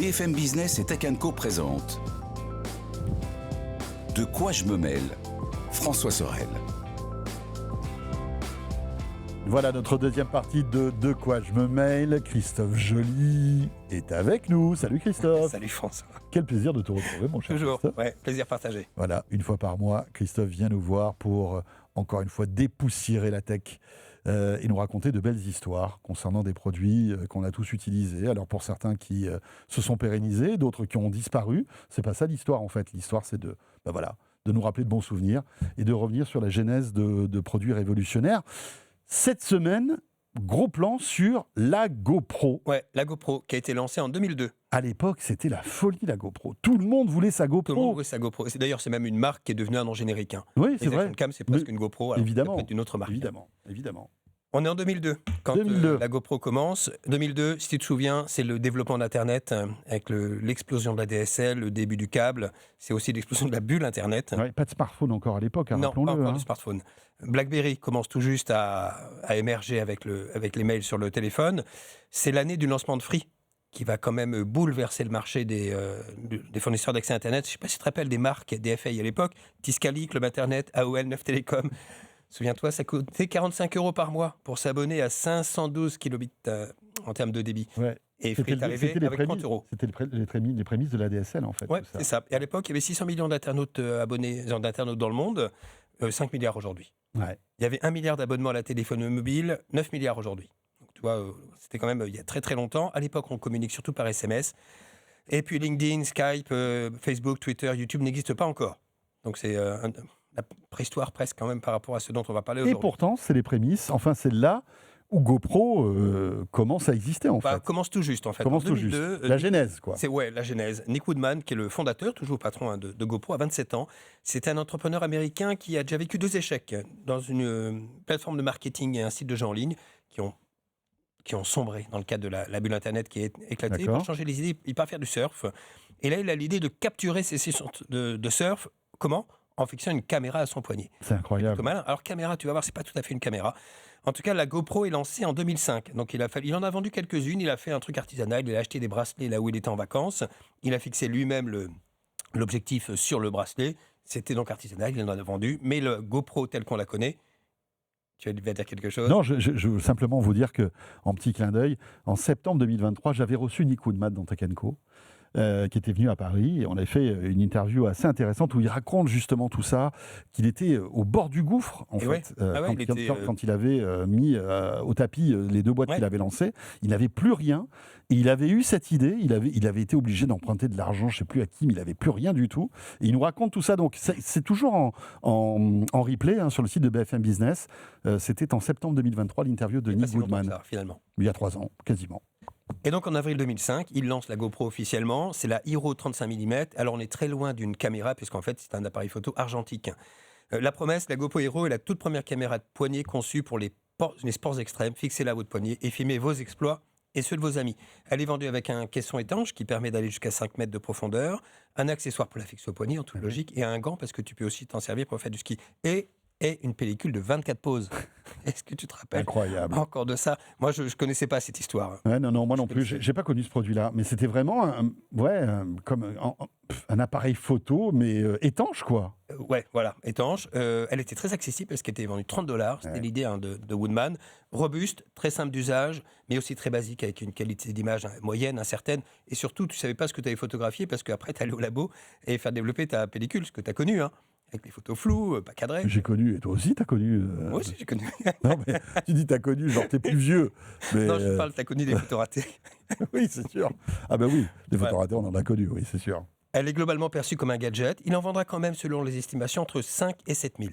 BFM Business et Tech & Co présente De quoi je me mêle? François Sorel. Voilà notre deuxième partie de quoi je me mêle. Christophe Joly est avec nous. Salut Christophe. Salut François. Quel plaisir de te retrouver mon cher Toujours, Christophe. ouais, plaisir partagé. Voilà, une fois par mois, Christophe vient nous voir pour, encore une fois, dépoussiérer la tech et nous raconter de belles histoires concernant des produits qu'on a tous utilisés. Alors pour certains qui se sont pérennisés, d'autres qui ont disparu. C'est pas ça l'histoire en fait. L'histoire c'est de nous rappeler de bons souvenirs et de revenir sur la genèse de produits révolutionnaires. Cette semaine, gros plan sur la GoPro. Ouais, la GoPro qui a été lancée en 2002. À l'époque, c'était la folie, la GoPro. Tout le monde voulait sa GoPro. Tout le monde voulait sa GoPro. D'ailleurs, c'est même une marque qui est devenue un nom générique. Oui, c'est vrai. Cam, c'est presque une GoPro. Alors Évidemment. peut-être une autre marque. Évidemment. On est en 2002, quand 2002. La GoPro commence. 2002, si tu te souviens, c'est le développement d'Internet, avec l'explosion de la DSL, le début du câble. C'est aussi l'explosion de la bulle Internet. Ouais, pas de smartphone encore à l'époque, Non, rappelons-le. pas encore de smartphone. BlackBerry commence tout juste à émerger avec les mails sur le téléphone. C'est l'année du lancement de Free, qui va quand même bouleverser le marché des fournisseurs d'accès Internet. Je ne sais pas si tu te rappelles des marques DFA à l'époque. Tiscali, Club Internet, AOL, Neuf Télécom. Souviens-toi, ça coûtait 45 € par mois pour s'abonner à 512 kilobits en termes de début. Ouais. Et Free est arrivé avec 30 €. C'était les prémices de la DSL, en fait. Oui, c'est ça. Et à l'époque, il y avait 600 millions d'internautes abonnés, d'internautes dans le monde, 5 milliards aujourd'hui. Ouais. Il y avait 1 milliard d'abonnements à la téléphonie mobile, 9 milliards aujourd'hui. Donc, tu vois, c'était quand même il y a très très longtemps. À l'époque, on communique surtout par SMS. Et puis LinkedIn, Skype, Facebook, Twitter, YouTube n'existent pas encore. Donc c'est la préhistoire presque quand même par rapport à ce dont on va parler aujourd'hui. Et pourtant, c'est les prémices. Enfin, c'est là où GoPro commence à exister, en fait. Commence tout juste, en fait. Commence en 2002, tout juste. La genèse, quoi. C'est la genèse. Nick Woodman, qui est le fondateur, toujours patron de GoPro, à 27 ans. C'est un entrepreneur américain qui a déjà vécu 2 échecs dans une plateforme de marketing et un site de jeux en ligne qui ont sombré dans le cadre de la bulle Internet qui est éclatée. D'accord. Pour changer les idées, il part faire du surf. Et là, il a l'idée de capturer ces sessions de surf. Comment ? En fixant une caméra à son poignet. C'est incroyable. Alors caméra, tu vas voir, c'est pas tout à fait une caméra. En tout cas, la GoPro est lancée en 2005. Donc il en a vendu quelques-unes. Il a fait un truc artisanal. Il a acheté des bracelets là où il était en vacances. Il a fixé lui-même l'objectif sur le bracelet. C'était donc artisanal. Il en a vendu. Mais le GoPro tel qu'on la connaît, tu vas dire quelque chose? Non, je veux simplement vous dire que, en petit clin d'œil, en septembre 2023, j'avais reçu Nick Woodman dans Tech & Co. Qui était venu à Paris et on avait fait une interview assez intéressante où il raconte justement tout ça, qu'il était au bord du gouffre en fait, quand il avait mis au tapis les 2 boîtes qu'il avait lancées. Il n'avait plus rien et il avait eu cette idée, il avait été obligé d'emprunter de l'argent, je ne sais plus à qui, mais il n'avait plus rien du tout. Et il nous raconte tout ça, donc c'est toujours en replay sur le site de BFM Business. C'était en septembre 2023 l'interview de Nick Woodman. Ça, finalement. Il y a 3 ans, quasiment. Et donc en avril 2005, il lance la GoPro officiellement, c'est la Hero 35 mm. Alors on est très loin d'une caméra puisqu'en fait c'est un appareil photo argentique. La promesse, la GoPro Hero est la toute première caméra de poignet conçue pour les sports extrêmes. Fixez-la à votre poignet et filmez vos exploits et ceux de vos amis. Elle est vendue avec un caisson étanche qui permet d'aller jusqu'à 5 mètres de profondeur, un accessoire pour la fixer au poignet en toute logique et un gant parce que tu peux aussi t'en servir pour faire du ski. Et une pellicule de 24 poses. Est-ce que tu te rappelles Incroyable. Encore de ça? Moi, je ne connaissais pas cette histoire. Ouais, non, moi non plus. J'ai pas connu ce produit-là. Mais c'était vraiment comme un appareil photo, mais étanche, quoi. Ouais, voilà, étanche. Elle était très accessible parce qu'elle était vendue 30 $. C'était l'idée de Woodman. Robuste, très simple d'usage, mais aussi très basique avec une qualité d'image moyenne, incertaine. Et surtout, tu ne savais pas ce que tu avais photographié parce qu'après, tu allais au labo et faire développer ta pellicule, ce que tu as connu, avec les photos floues, pas cadrées. J'ai connu, et toi aussi t'as connu. Moi aussi j'ai connu. Non mais tu dis t'as connu, genre t'es plus vieux. Mais non, je parle, t'as connu des photos ratées. Oui, c'est sûr. Ah ben oui, les photos ratées on en a connu, oui, c'est sûr. Elle est globalement perçue comme un gadget. Il en vendra quand même, selon les estimations, entre 5 et 7 000.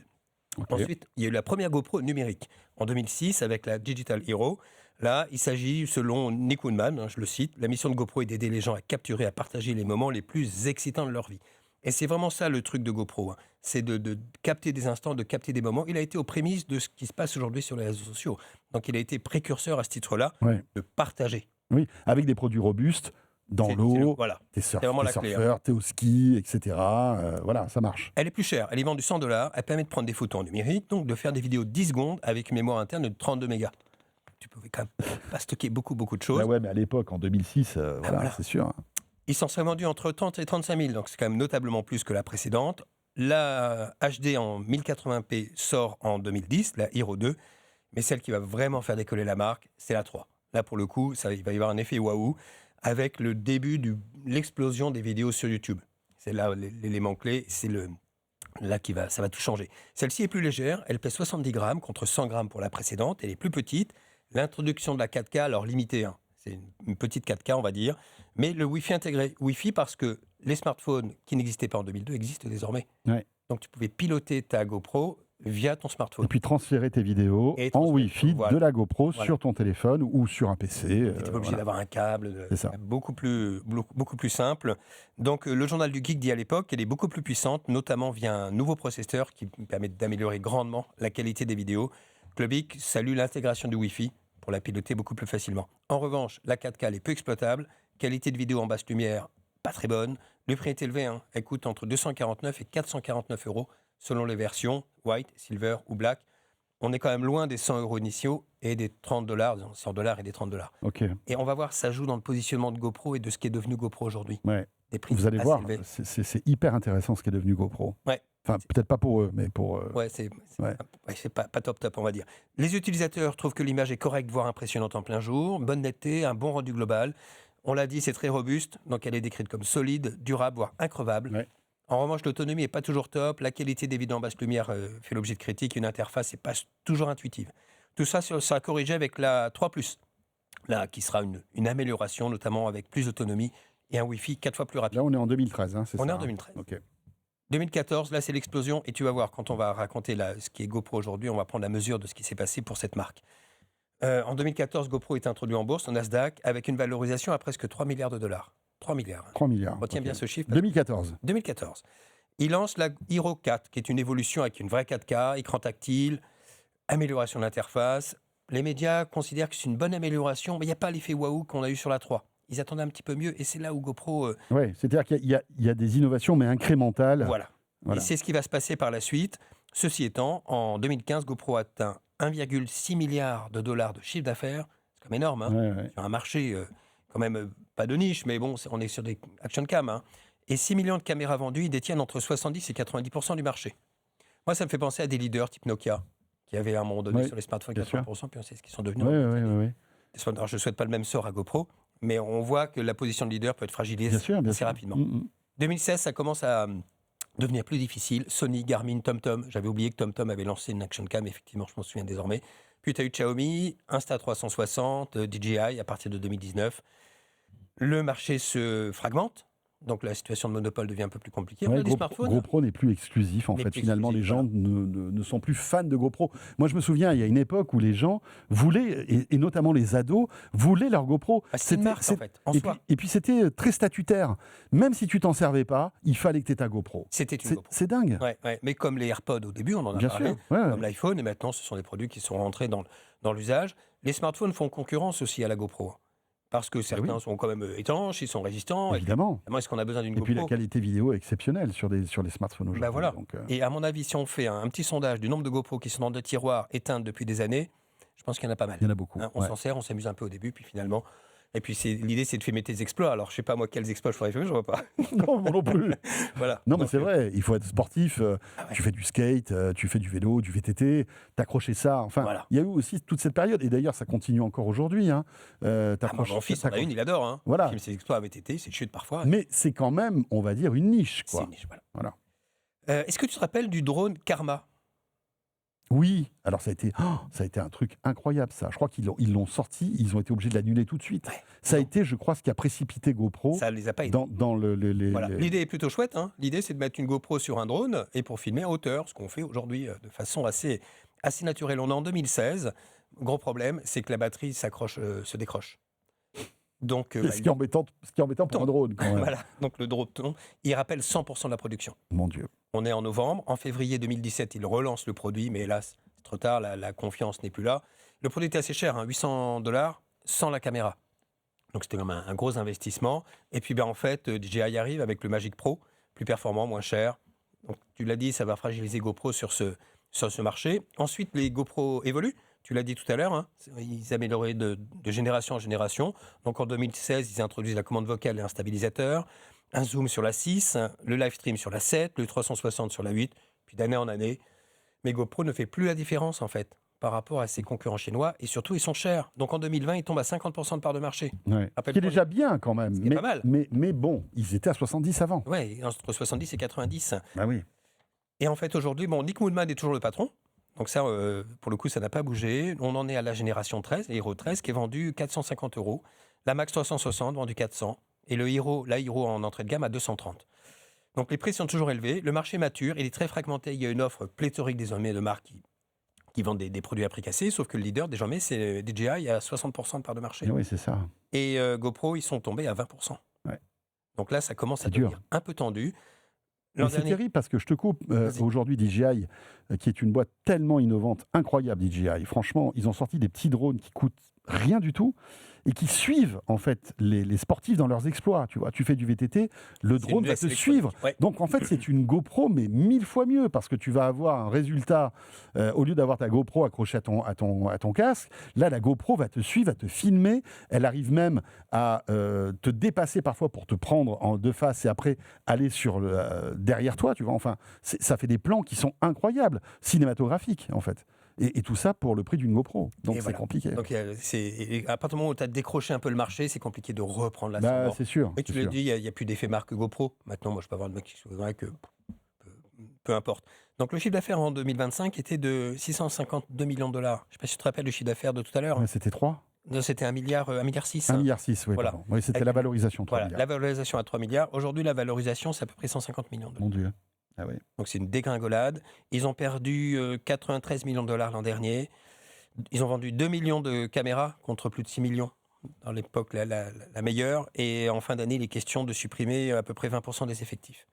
Okay. Ensuite, il y a eu la première GoPro numérique en 2006 avec la Digital Hero. Là, il s'agit, selon Nick Woodman, je le cite, la mission de GoPro est d'aider les gens à capturer, à partager les moments les plus excitants de leur vie. Et c'est vraiment ça le truc de GoPro, c'est de capter des instants, de capter des moments. Il a été aux prémices de ce qui se passe aujourd'hui sur les réseaux sociaux. Donc il a été précurseur à ce titre-là, de partager. Oui, avec des produits robustes, dans l'eau, voilà. T'es surfeur, t'es au ski, etc. Voilà, ça marche. Elle est plus chère, elle est vendue 100 $, elle permet de prendre des photos en numérique, donc de faire des vidéos de 10 secondes avec une mémoire interne de 32 mégas. Tu pouvais quand même pas stocker beaucoup de choses. Bah ouais, mais à l'époque, en 2006, voilà, c'est sûr. Ils s'en seraient vendus entre 30 et 35 000, donc c'est quand même notablement plus que la précédente. La HD en 1080p sort en 2010, la Hero 2, mais celle qui va vraiment faire décoller la marque, c'est la 3. Là, pour le coup, il va y avoir un effet waouh avec le début de l'explosion des vidéos sur YouTube. C'est là l'élément clé, c'est là ça va tout changer. Celle-ci est plus légère, elle pèse 70 grammes contre 100 grammes pour la précédente, elle est plus petite. L'introduction de la 4K, alors limitée, hein, c'est une petite 4K, on va dire, mais le Wi-Fi intégré. Wi-Fi parce que les smartphones qui n'existaient pas en 2002 existent désormais. Ouais. Donc tu pouvais piloter ta GoPro via ton smartphone. Et puis transférer tes vidéos Et en Wi-Fi voilà. de la GoPro Voilà. sur ton téléphone ou sur un PC. Tu n'étais pas obligé d'avoir un câble, C'est ça. beaucoup plus simple. Donc le journal du Geek dit à l'époque qu'elle est beaucoup plus puissante, notamment via un nouveau processeur qui permet d'améliorer grandement la qualité des vidéos. Club Geek salue l'intégration du Wi-Fi pour la piloter beaucoup plus facilement. En revanche, la 4K elle est peu exploitable, qualité de vidéo en basse lumière pas très bonne. Le prix est élevé, hein. Elle coûte entre 249 et 449 euros selon les versions, white, silver ou black. On est quand même loin des 100 euros initiaux et des $30, 100 $ et des $30. Ok. Et on va voir, ça joue dans le positionnement de GoPro et de ce qui est devenu GoPro aujourd'hui. Ouais. Des prix Vous allez assez voir, élevés. c'est hyper intéressant ce qui est devenu GoPro. Ouais. Enfin, peut-être pas pour eux, mais pour. Ouais, c'est Ouais. pas top, on va dire. Les utilisateurs trouvent que l'image est correcte, voire impressionnante en plein jour. Bonne netteté, un bon rendu global. On l'a dit, c'est très robuste, donc elle est décrite comme solide, durable, voire increvable. Ouais. En revanche, l'autonomie n'est pas toujours top. La qualité des vidéos en basse lumière fait l'objet de critiques. Une interface n'est pas toujours intuitive. Tout ça sera corrigé avec la 3+, là, qui sera une amélioration, notamment avec plus d'autonomie et un Wi-Fi 4 fois plus rapide. Là, on est en 2013, hein, c'est ça. On est en hein 2013. Ok. 2014, là, c'est l'explosion. Et tu vas voir, quand on va raconter ce qui est GoPro aujourd'hui, on va prendre la mesure de ce qui s'est passé pour cette marque. En 2014, GoPro est introduit en bourse, au Nasdaq, avec une valorisation à presque 3 milliards de dollars. 3 milliards. 3 milliards. Retiens ok. bien ce chiffre. 2014. 2014. Il lance la Hero 4, qui est une évolution avec une vraie 4K, écran tactile, amélioration de l'interface. Les médias considèrent que c'est une bonne amélioration, mais il n'y a pas l'effet waouh qu'on a eu sur la 3. Ils attendaient un petit peu mieux, et c'est là où GoPro... Oui, c'est-à-dire qu'il y a des innovations, mais incrémentales. Voilà. Voilà. Et c'est ce qui va se passer par la suite. Ceci étant, en 2015, GoPro atteint 1,6 milliard de dollars de chiffre d'affaires. C'est quand même énorme, hein, Ouais, ouais. sur un marché quand même pas de niche, mais bon, on est sur des action cam. Hein. Et 6 millions de caméras vendues, ils détiennent entre 70 et 90% du marché. Moi, ça me fait penser à des leaders type Nokia, qui avaient à un moment donné Ouais, sur les smartphones bien 80%, puis on sait ce qu'ils sont devenus. Ouais, en ouais, quelques ouais, années. ouais. Alors, je ne souhaite pas le même sort à GoPro, mais on voit que la position de leader peut être fragilisée Bien sûr, bien assez sûr. rapidement. 2016, Mm. ça commence à devenir plus difficile. Sony, Garmin, TomTom. J'avais oublié que TomTom avait lancé une action cam, effectivement, je m'en souviens désormais. Puis tu as eu Xiaomi, Insta360, DJI à partir de 2019. Le marché se fragmente, donc la situation de monopole devient un peu plus compliquée. On Ouais, a des smartphones. GoPro n'est plus exclusif, en N'est fait. plus Finalement, les exclusif, gens ne sont plus fans de GoPro. Moi, je me souviens, il y a une époque où les gens voulaient, et notamment les ados, voulaient leur GoPro. Ah, c'est une marque, en fait, en et, soi. puis, et puis, c'était très statutaire. Même si tu t'en servais pas, il fallait que tu aies ta GoPro. C'était une C'est GoPro. c'est dingue. Ouais, ouais. Mais comme les AirPods au début, on en a Bien parlé, sûr. Ouais, comme l'iPhone, et maintenant ce sont des produits qui sont rentrés dans l'usage. Les smartphones font concurrence aussi à la GoPro, parce que certains oui. sont quand même étanches, ils sont résistants. Et puis, évidemment. est-ce qu'on a besoin d'une Et puis, la GoPro? qualité vidéo est exceptionnelle sur les smartphones aujourd'hui. Ben voilà. Donc, Et à mon avis, si on fait un petit sondage du nombre de GoPro qui sont dans des tiroirs éteintes depuis des années, je pense qu'il y en a pas mal. il y en a beaucoup. Hein, on ouais. s'en sert, on s'amuse un peu au début, puis finalement. Et puis l'idée, c'est de filmer tes exploits. Alors, je sais pas moi quels exploits je ferais filmer, je vois pas. Non, moi non plus. Voilà. Non, mais Donc, c'est vrai, il faut être sportif. Ah ouais. Tu fais du skate, tu fais du vélo, du VTT, t'accrocher ça. Enfin, Voilà. il y a eu aussi toute cette période, et d'ailleurs, ça continue encore aujourd'hui. Hein. mon fils en a une, il adore. Hein. Voilà. Il filme ses exploits à VTT, ses chutes parfois. Mais c'est quand même, on va dire, une niche, C'est quoi. une niche, voilà. Voilà. Est-ce que tu te rappelles du drone Karma? Oui, alors ça a été un truc incroyable, ça. Je crois qu'ils l'ont sorti, ils ont été obligés de l'annuler tout de suite. Ouais. Ça a été, je crois, ce qui a précipité GoPro Ça les a pas aidés. dans les... Voilà. L'idée est plutôt chouette. Hein. L'idée, c'est de mettre une GoPro sur un drone et pour filmer à hauteur, ce qu'on fait aujourd'hui de façon assez naturelle. On est en 2016. Gros problème, c'est que la batterie se décroche. Donc, ce qui est embêtant pour un drone, quand même. voilà. Donc le drone, il rappelle 100% de la production. Mon Dieu. On est en novembre. En février 2017, il relance le produit, mais hélas, c'est trop tard. La confiance n'est plus là. Le produit était assez cher, hein, $800 sans la caméra. Donc c'était comme un gros investissement. Et puis en fait, DJI arrive avec le Magic Pro, plus performant, moins cher. Donc tu l'as dit, ça va fragiliser GoPro sur ce marché. Ensuite, les GoPro évoluent. Tu l'as dit tout à l'heure, hein, ils amélioraient de génération en génération. Donc en 2016, ils introduisent la commande vocale et un stabilisateur, un zoom sur la 6, le live stream sur la 7, le 360 sur la 8, puis d'année en année. Mais GoPro ne fait plus la différence en fait par rapport à ses concurrents chinois et surtout ils sont chers. Donc en 2020, ils tombent à 50% de part de marché. Ouais. Ce qui est déjà bien quand même. Ce qui est pas mal. Mais bon, ils étaient à 70 avant. Oui, entre 70 et 90. Bah oui. Et en fait aujourd'hui, Nick Moodman est toujours le patron. Donc ça, pour le coup, ça n'a pas bougé. On en est à la génération 13, l'Hero 13, qui est vendu 450 €. La Max 360, vendue 400. Et la Hero en entrée de gamme à 230. Donc les prix sont toujours élevés. Le marché mature, il est très fragmenté. Il y a une offre pléthorique désormais de marques qui vendent des produits à prix cassé. Sauf que le leader, désormais, c'est DJI à 60% de part de marché. Et oui, c'est ça. Et GoPro, ils sont tombés à 20%. Ouais. Donc là, ça commence à C'est dur. devenir un peu tendu. Mais c'est terrible parce que je te coupe. Aujourd'hui, DJI, qui est une boîte tellement innovante, incroyable, DJI. Franchement, ils ont sorti des petits drones qui coûtent rien du tout et qui suivent en fait les sportifs dans leurs exploits. Tu vois, tu fais du VTT, le drone va te suivre. Ouais. Donc en fait, c'est une GoPro, mais 1000 fois mieux parce que tu vas avoir un résultat au lieu d'avoir ta GoPro accrochée à ton casque. Là, la GoPro va te suivre, va te filmer. Elle arrive même à te dépasser parfois pour te prendre de face et après aller derrière toi. Tu vois, enfin, ça fait des plans qui sont incroyables, cinématographiques en fait. Et tout ça pour le prix d'une GoPro. Donc c'est compliqué. Donc à partir du moment où tu as décroché un peu le marché, c'est compliqué de reprendre l'ascendant. C'est sûr. Et tu l'as dit, il n'y a plus d'effet marque GoPro. Maintenant, moi, je peux avoir de mec qui se voudrait que peu importe. Donc le chiffre d'affaires en 2025 était de 652 millions de $. Je ne sais pas si tu te rappelles le chiffre d'affaires de tout à l'heure. C'était 3 Non, c'était 1,6 milliard. 1,6 milliard, oui. Voilà. Oui, c'était la valorisation, 3 milliards. La valorisation à 3 milliards. Aujourd'hui, la valorisation, c'est à peu près 150 millions de $. Mon Dieu. Ah oui. Donc c'est une dégringolade. Ils ont perdu 93 millions de $ l'an dernier. Ils ont vendu 2 millions de caméras contre plus de 6 millions dans l'époque la meilleure. Et en fin d'année, il est question de supprimer à peu près 20% des effectifs.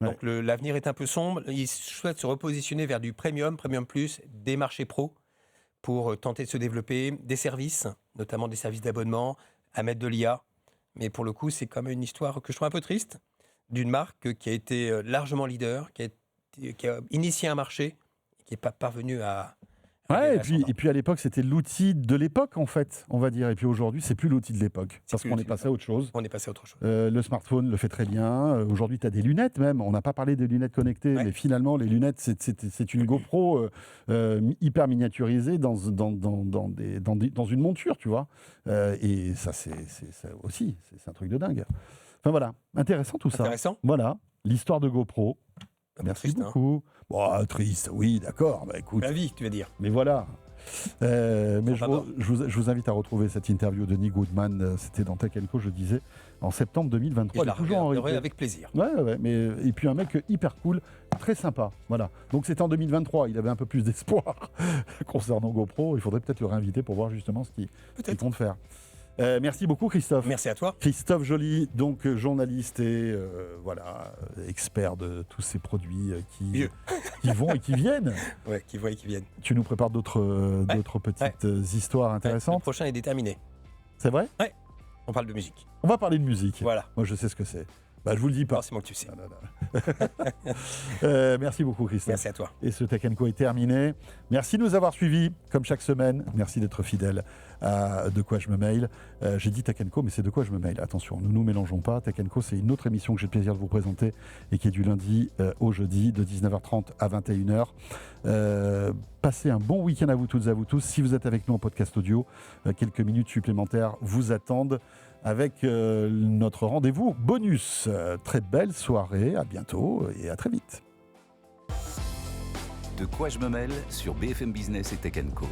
Ouais. Donc l'avenir est un peu sombre. Ils souhaitent se repositionner vers du premium plus, des marchés pro pour tenter de se développer, des services, notamment des services d'abonnement, à mettre de l'IA. Mais pour le coup, c'est quand même une histoire que je trouve un peu triste, d'une marque qui a été largement leader, qui a initié un marché, et qui n'est pas parvenu à... Ouais, et puis à l'époque, c'était l'outil de l'époque, en fait, on va dire. Et puis aujourd'hui, c'est plus l'outil de l'époque, parce qu'on est passé à autre chose. On est passé à autre chose. Le smartphone le fait très bien. Aujourd'hui, tu as des lunettes même. On n'a pas parlé des lunettes connectées, mais finalement, les lunettes, c'est une GoPro hyper miniaturisée dans une monture, tu vois. Et ça, c'est aussi, c'est un truc de dingue. Enfin voilà, intéressant tout ça. Intéressant. Voilà, l'histoire de GoPro. Merci triste, beaucoup. Bon, triste, oui, d'accord. Bah, écoute. La vie, tu veux dire. Mais voilà. Mais je vous invite à retrouver cette interview de Nick Goodman. C'était dans Tech & Co, je disais, en septembre 2023. Et je la regarderai avec plaisir. Ouais. Et puis un mec hyper cool, très sympa. Voilà. Donc c'était en 2023. Il avait un peu plus d'espoir concernant GoPro. Il faudrait peut-être le réinviter pour voir justement ce qu'il compte faire. Merci beaucoup Christophe. Merci à toi. Christophe Joly, donc journaliste et expert de tous ces produits qui vont et qui viennent. Ouais, qui vont et qui viennent. Tu nous prépares d'autres petites histoires intéressantes. Le prochain est déterminé. C'est vrai ? Ouais. On parle de musique. On va parler de musique. Voilà. Moi je sais ce que c'est. Bah, je vous le dis pas. Non, c'est moi que tu sais. Merci beaucoup Christophe. Merci à toi. Et ce Tech & Co est terminé. Merci de nous avoir suivis, comme chaque semaine. Merci d'être fidèles à De quoi je me mail. J'ai dit Tech & Co, mais c'est De quoi je me mail. Attention, nous ne nous mélangeons pas. Tech & Co, c'est une autre émission que j'ai le plaisir de vous présenter et qui est du lundi au jeudi, de 19h30 à 21h. Passez un bon week-end à vous toutes et à vous tous. Si vous êtes avec nous en podcast audio, quelques minutes supplémentaires vous attendent avec notre rendez-vous bonus. Très belle soirée, à bientôt et à très vite. De quoi je me mêle sur BFM Business et Tech & Co.